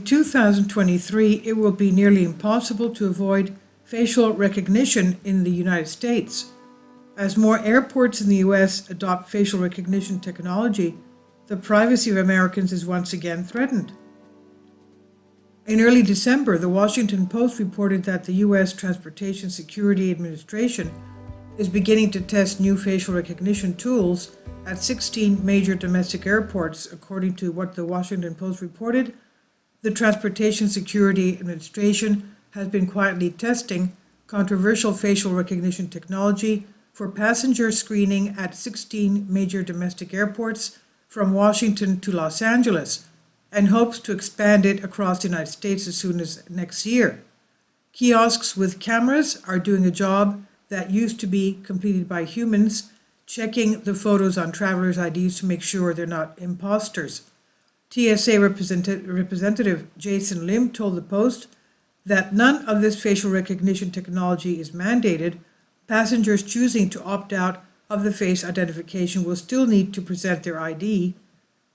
2023, it will be nearly impossible to avoid facial recognition in the United States. As more airports in the US adopt facial recognition technology, the privacy of Americans is once again threatened. In early December, the Washington Post reported that the US Transportation Security Administration is beginning to test new facial recognition tools at 16 major domestic airports. According to what the Washington Post reported, the Transportation Security Administration has been quietly testing controversial facial recognition technology for passenger screening at 16 major domestic airports from Washington to Los Angeles, and hopes to expand it across the United States as soon as next year. Kiosks with cameras are doing a job that used to be completed by humans, checking the photos on travelers' IDs to make sure they're not imposters. TSA Representative Jason Lim told the Post that none of this facial recognition technology is mandated. Passengers choosing to opt out of the face identification will still need to present their ID.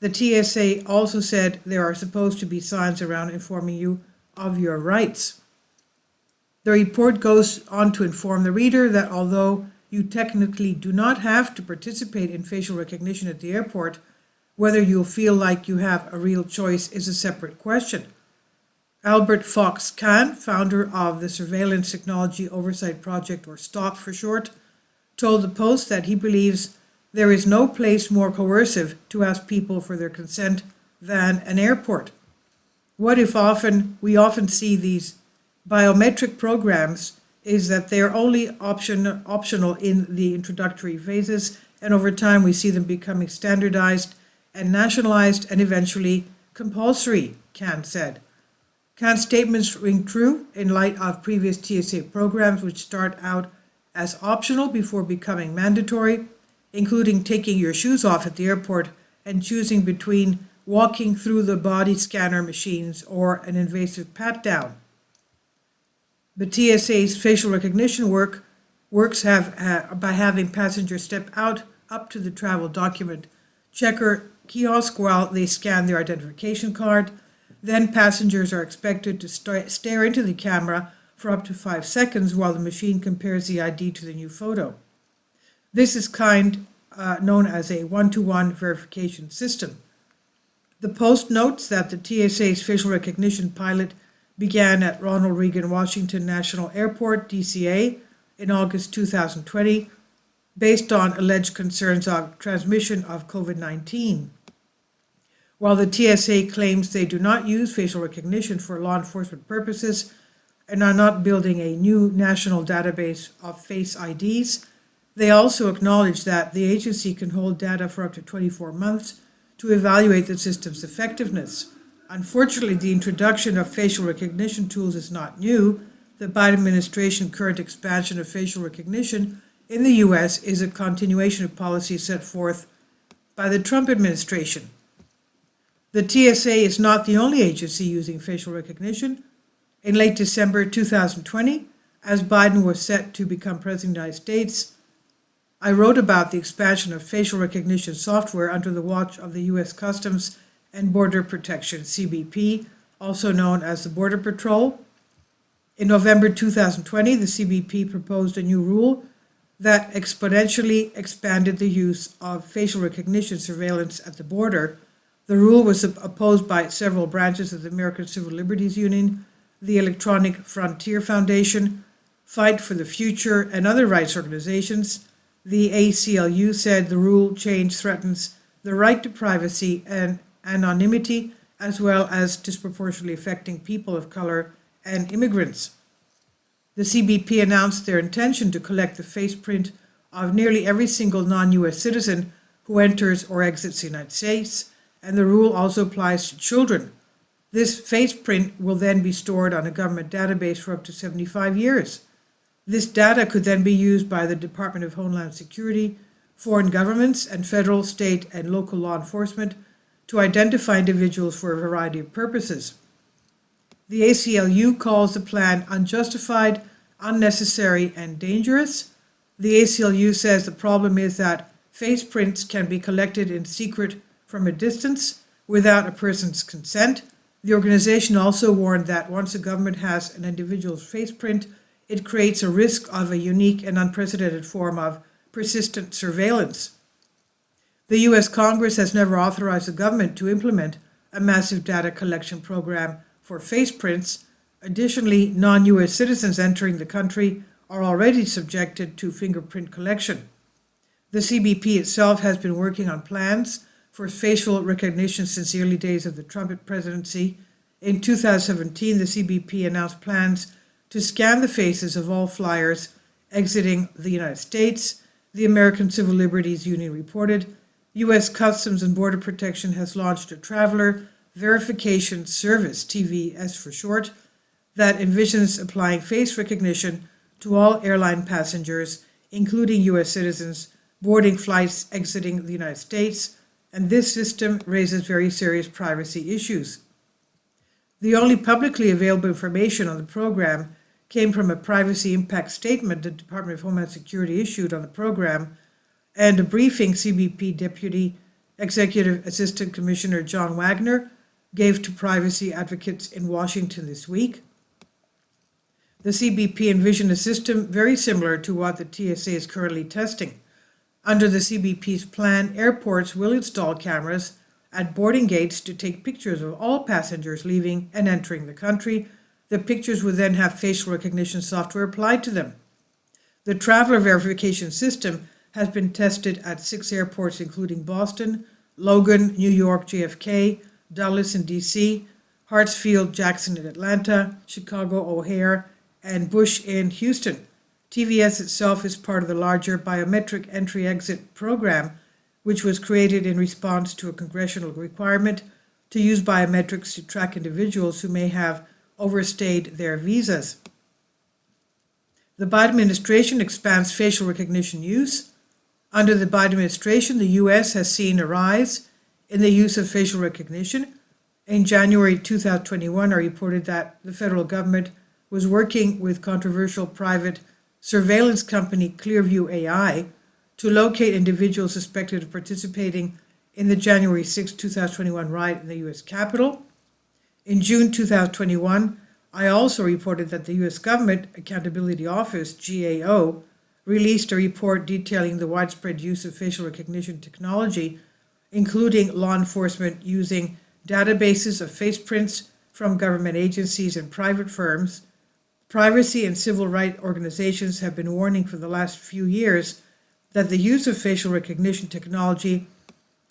The TSA also said there are supposed to be signs around informing you of your rights. The report goes on to inform the reader that although you technically do not have to participate in facial recognition at the airport, whether you'll feel like you have a real choice is a separate question. Albert Fox Kahn, founder of the Surveillance Technology Oversight Project, or STOP for short, told the Post that he believes there is no place more coercive to ask people for their consent than an airport. What if we often see these biometric programs is that they're only optional in the introductory phases, and over time we see them becoming standardized and nationalized and eventually compulsory, Kahn said. Kahn's statements ring true in light of previous TSA programs which start out as optional before becoming mandatory, including taking your shoes off at the airport and choosing between walking through the body scanner machines or an invasive pat-down. The TSA's facial recognition works by having passengers step up to the travel document checker kiosk while they scan their identification card. Then passengers are expected to stare into the camera for up to 5 seconds while the machine compares the ID to the new photo. This is known as a one-to-one verification system. The Post notes that the TSA's facial recognition pilot began at Ronald Reagan Washington National Airport, DCA, in August 2020, based on alleged concerns of transmission of COVID-19. While the TSA claims they do not use facial recognition for law enforcement purposes and are not building a new national database of face IDs, they also acknowledge that the agency can hold data for up to 24 months to evaluate the system's effectiveness. Unfortunately, the introduction of facial recognition tools is not new. The Biden administration's current expansion of facial recognition in the U.S. is a continuation of policies set forth by the Trump administration. The TSA is not the only agency using facial recognition. In late December 2020, as Biden was set to become President of the United States, I wrote about the expansion of facial recognition software under the watch of the U.S. Customs and Border Protection, CBP, also known as the Border Patrol. In November 2020, the CBP proposed a new rule that exponentially expanded the use of facial recognition surveillance at the border. The rule was opposed by several branches of the American Civil Liberties Union, the Electronic Frontier Foundation, Fight for the Future, and other rights organizations. The ACLU said the rule change threatens the right to privacy and anonymity, as well as disproportionately affecting people of color and immigrants. The CBP announced their intention to collect the face print of nearly every single non-U.S. citizen who enters or exits the United States, and the rule also applies to children. This face print will then be stored on a government database for up to 75 years. This data could then be used by the Department of Homeland Security, foreign governments, and federal, state, and local law enforcement to identify individuals for a variety of purposes. The ACLU calls the plan unjustified, unnecessary, and dangerous. The ACLU says the problem is that face prints can be collected in secret from a distance without a person's consent. The organization also warned that once a government has an individual's face print, it creates a risk of a unique and unprecedented form of persistent surveillance. The U.S. Congress has never authorized the government to implement a massive data collection program for face prints. Additionally, non-U.S. citizens entering the country are already subjected to fingerprint collection. The CBP itself has been working on plans for facial recognition since the early days of the Trump presidency. In 2017, the CBP announced plans to scan the faces of all flyers exiting the United States. The American Civil Liberties Union reported U.S. Customs and Border Protection has launched a Traveler Verification Service, TVS for short, that envisions applying face recognition to all airline passengers, including U.S. citizens, boarding flights exiting the United States, and this system raises very serious privacy issues. The only publicly available information on the program came from a privacy impact statement the Department of Homeland Security issued on the program, and a briefing CBP Deputy Executive Assistant Commissioner John Wagner gave to privacy advocates in Washington this week. The CBP envisioned a system very similar to what the TSA is currently testing. Under the CBP's plan, airports will install cameras at boarding gates to take pictures of all passengers leaving and entering the country. The pictures would then have facial recognition software applied to them. The traveler verification system has been tested at 6 airports including Boston, Logan, New York, JFK, Dulles in DC, Hartsfield, Jackson in Atlanta, Chicago, O'Hare, and Bush in Houston. TVS itself is part of the larger biometric entry-exit program, which was created in response to a congressional requirement to use biometrics to track individuals who may have overstayed their visas. The Biden administration expands facial recognition use. Under the Biden administration, the U.S. has seen a rise in the use of facial recognition. In January 2021, I reported that the federal government was working with controversial private surveillance company Clearview AI to locate individuals suspected of participating in the January 6, 2021 riot in the U.S. Capitol. In June 2021, I also reported that the U.S. Government Accountability Office, GAO, released a report detailing the widespread use of facial recognition technology, including law enforcement using databases of face prints from government agencies and private firms. Privacy and civil rights organizations have been warning for the last few years that the use of facial recognition technology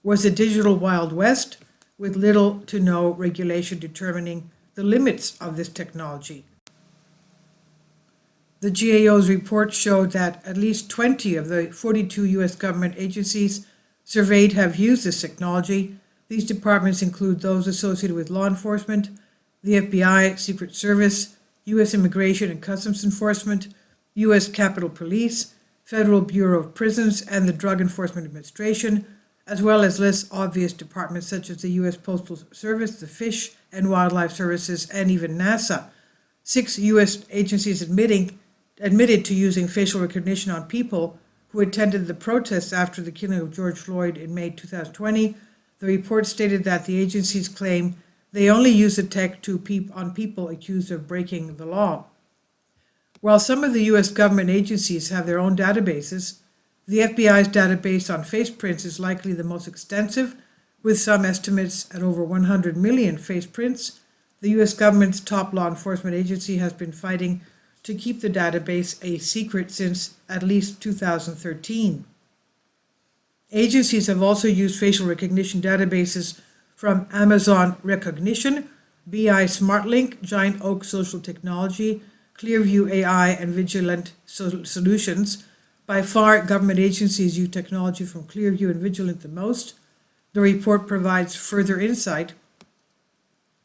was a digital Wild West with little to no regulation determining the limits of this technology. The GAO's report showed that at least 20 of the 42 U.S. government agencies surveyed have used this technology. These departments include those associated with law enforcement, the FBI, Secret Service, U.S. Immigration and Customs Enforcement, U.S. Capitol Police, Federal Bureau of Prisons, and the Drug Enforcement Administration, as well as less obvious departments such as the U.S. Postal Service, the Fish and Wildlife Services, and even NASA. 6 U.S. agencies admitted to using facial recognition on people who attended the protests after the killing of George Floyd in May 2020. The report stated that the agencies claim they only use the tech on people accused of breaking the law. While some of the U.S. government agencies have their own databases, the FBI's database on face prints is likely the most extensive, with some estimates at over 100 million face prints. The U.S. government's top law enforcement agency has been fighting to keep the database a secret since at least 2013. Agencies have also used facial recognition databases from Amazon Rekognition, BI SmartLink, Giant Oak Social Technology, Clearview AI, and Vigilant Solutions. By far, government agencies use technology from Clearview and Vigilant the most. The report provides further insight.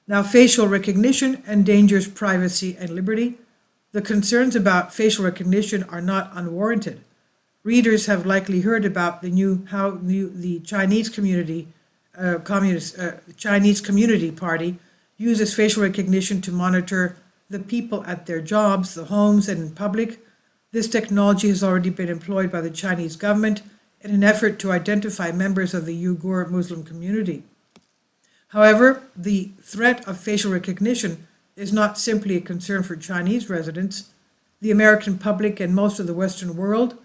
Now, facial recognition endangers privacy and liberty. The concerns about facial recognition are not unwarranted. Readers have likely heard about the Chinese Community Party uses facial recognition to monitor the people at their jobs, the homes, and in public. This technology has already been employed by the Chinese government in an effort to identify members of the Uyghur Muslim community. However, the threat of facial recognition is not simply a concern for Chinese residents. The American public and most of the Western world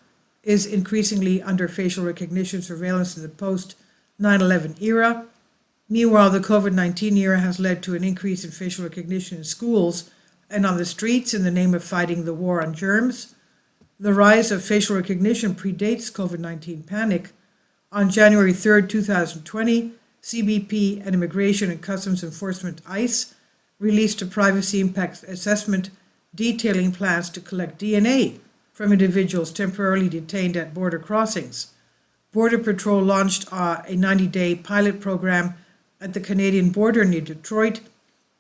is increasingly under facial recognition surveillance in the post-9/11 era. Meanwhile, the COVID-19 era has led to an increase in facial recognition in schools and on the streets in the name of fighting the war on germs. The rise of facial recognition predates COVID-19 panic. On January 3rd, 2020, CBP and Immigration and Customs Enforcement ICE released a privacy impact assessment detailing plans to collect DNA from individuals temporarily detained at border crossings. Border Patrol launched a 90-day pilot program at the Canadian border near Detroit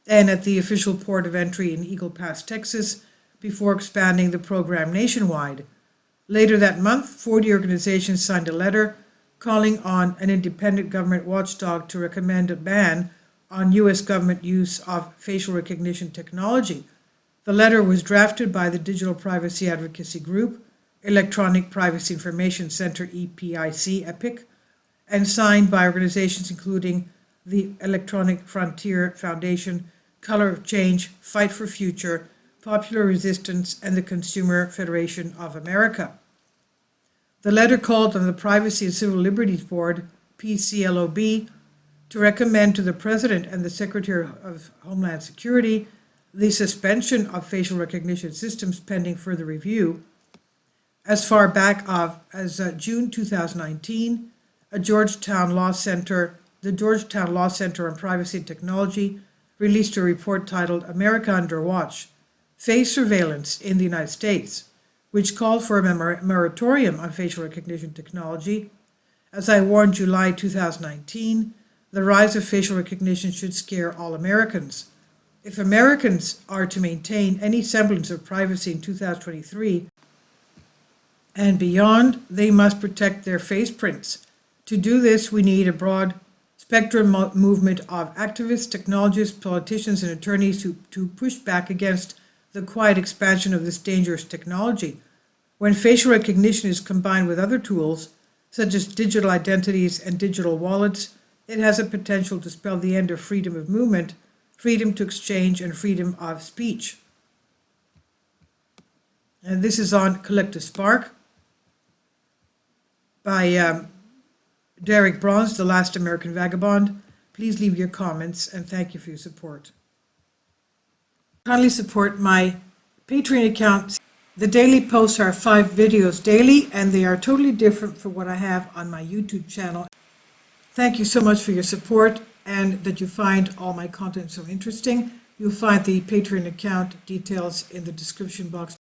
and at the official port of entry in Eagle Pass, Texas, before expanding the program nationwide. Later that month, 40 organizations signed a letter calling on an independent government watchdog to recommend a ban on U.S. government use of facial recognition technology. The letter was drafted by the digital privacy advocacy group, Electronic Privacy Information Center EPIC, and signed by organizations including the Electronic Frontier Foundation, Color of Change, Fight for Future, Popular Resistance, and the Consumer Federation of America. The letter called on the Privacy and Civil Liberties Board, PCLOB, to recommend to the President and the Secretary of Homeland Security the suspension of facial recognition systems pending further review. As far back as June 2019, the Georgetown Law Center on Privacy and Technology released a report titled America Under Watch, Face Surveillance in the United States, which called for a moratorium on facial recognition technology. As I warned July 2019, the rise of facial recognition should scare all Americans. If Americans are to maintain any semblance of privacy in 2023 and beyond, they must protect their face prints. To do this, we need a broad spectrum movement of activists, technologists, politicians, and attorneys to push back against the quiet expansion of this dangerous technology. When facial recognition is combined with other tools, such as digital identities and digital wallets, it has a potential to spell the end of freedom of movement, freedom to exchange, and freedom of speech. And this is on Collective Spark by Derek Bronze, The Last American Vagabond. Please leave your comments, and thank you for your support. Kindly support my Patreon account. The daily posts are 5 videos daily, and they are totally different from what I have on my YouTube channel. Thank you so much for your support and that you find all my content so interesting. You'll find the Patreon account details in the description box.